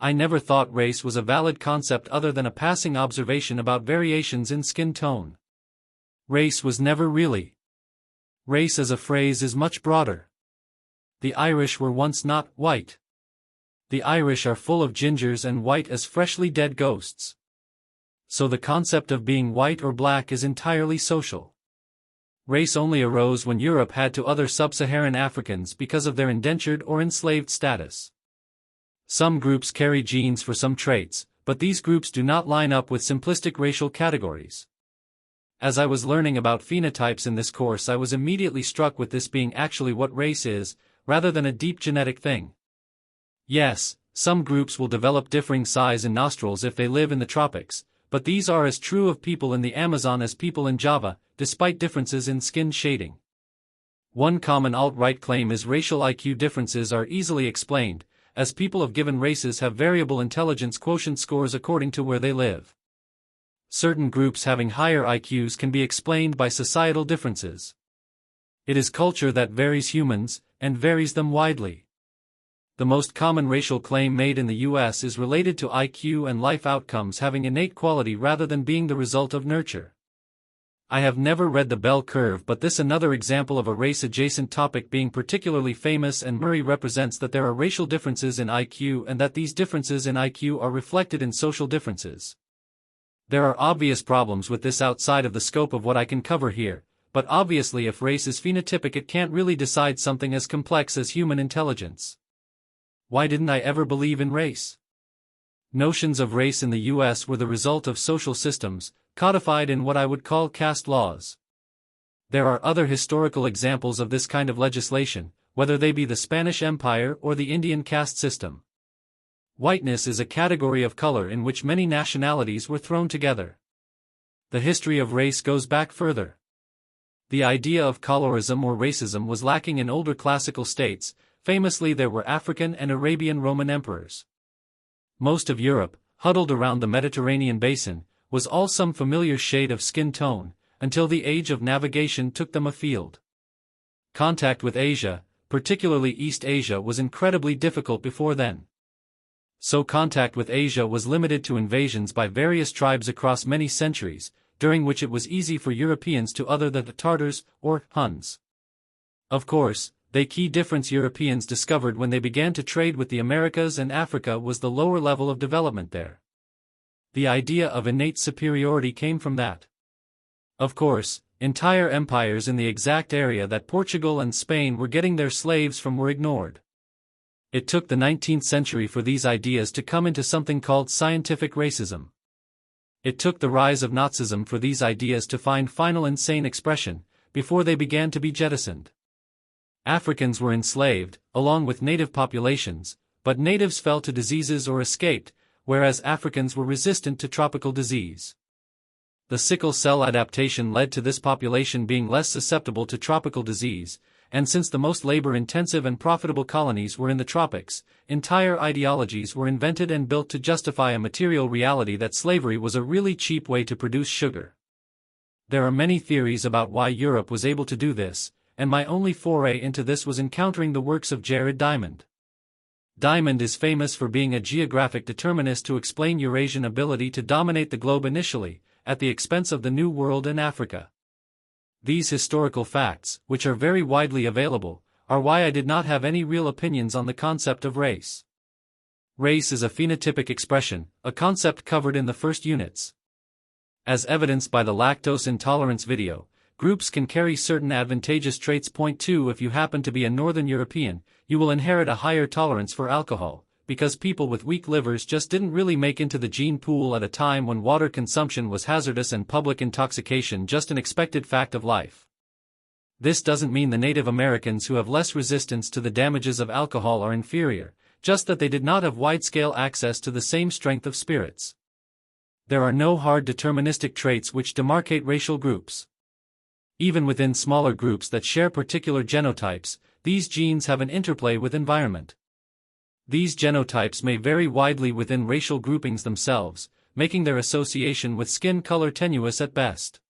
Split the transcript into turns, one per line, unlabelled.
I never thought race was a valid concept other than a passing observation about variations in skin tone. Race was never really. Race as a phrase is much broader. The Irish were once not white. The Irish are full of gingers and white as freshly dead ghosts. So the concept of being white or black is entirely social. Race only arose when Europe had to other sub-Saharan Africans because of their indentured or enslaved status. Some groups carry genes for some traits, but these groups do not line up with simplistic racial categories. As I was learning about phenotypes in this course, I was immediately struck with this being actually what race is, rather than a deep genetic thing. Yes, some groups will develop differing size in nostrils if they live in the tropics, but these are as true of people in the Amazon as people in Java, despite differences in skin shading. One common alt-right claim is racial IQ differences are easily explained, as people of given races have variable intelligence quotient scores according to where they live. Certain groups having higher IQs can be explained by societal differences. It is culture that varies humans, and varies them widely. The most common racial claim made in the US is related to IQ and life outcomes having innate quality rather than being the result of nurture. I have never read the bell curve, but this another example of a race-adjacent topic being particularly famous, and Murray represents that there are racial differences in IQ and that these differences in IQ are reflected in social differences. There are obvious problems with this outside of the scope of what I can cover here, but obviously if race is phenotypic it can't really decide something as complex as human intelligence. Why didn't I ever believe in race? Notions of race in the US were the result of social systems, codified in what I would call caste laws. There are other historical examples of this kind of legislation, whether they be the Spanish Empire or the Indian caste system. Whiteness is a category of color in which many nationalities were thrown together. The history of race goes back further. The idea of colorism or racism was lacking in older classical states. Famously, there were African and Arabian Roman emperors. Most of Europe, huddled around the Mediterranean basin, was all some familiar shade of skin tone, until the age of navigation took them afield. Contact with Asia, particularly East Asia, was incredibly difficult before then. So contact with Asia was limited to invasions by various tribes across many centuries, during which it was easy for Europeans to other the Tartars or Huns. Of course, the key difference Europeans discovered when they began to trade with the Americas and Africa was the lower level of development there. The idea of innate superiority came from that. Of course, entire empires in the exact area that Portugal and Spain were getting their slaves from were ignored. It took the 19th century for these ideas to come into something called scientific racism. It took the rise of Nazism for these ideas to find final insane expression, before they began to be jettisoned. Africans were enslaved, along with native populations, but natives fell to diseases or escaped, whereas Africans were resistant to tropical disease. The sickle cell adaptation led to this population being less susceptible to tropical disease, and since the most labor-intensive and profitable colonies were in the tropics, entire ideologies were invented and built to justify a material reality that slavery was a really cheap way to produce sugar. There are many theories about why Europe was able to do this, and my only foray into this was encountering the works of Jared Diamond. Diamond is famous for being a geographic determinist to explain Eurasian ability to dominate the globe initially, at the expense of the New World and Africa. These historical facts, which are very widely available, are why I did not have any real opinions on the concept of race. Race is a phenotypic expression, a concept covered in the first units. As evidenced by the lactose intolerance video, groups can carry certain advantageous traits. Point 2: if you happen to be a Northern European, you will inherit a higher tolerance for alcohol, because people with weak livers just didn't really make into the gene pool at a time when water consumption was hazardous and public intoxication just an expected fact of life. This doesn't mean the Native Americans who have less resistance to the damages of alcohol are inferior, just that they did not have wide-scale access to the same strength of spirits. There are no hard deterministic traits which demarcate racial groups. Even within smaller groups that share particular genotypes, these genes have an interplay with environment. These genotypes may vary widely within racial groupings themselves, making their association with skin color tenuous at best.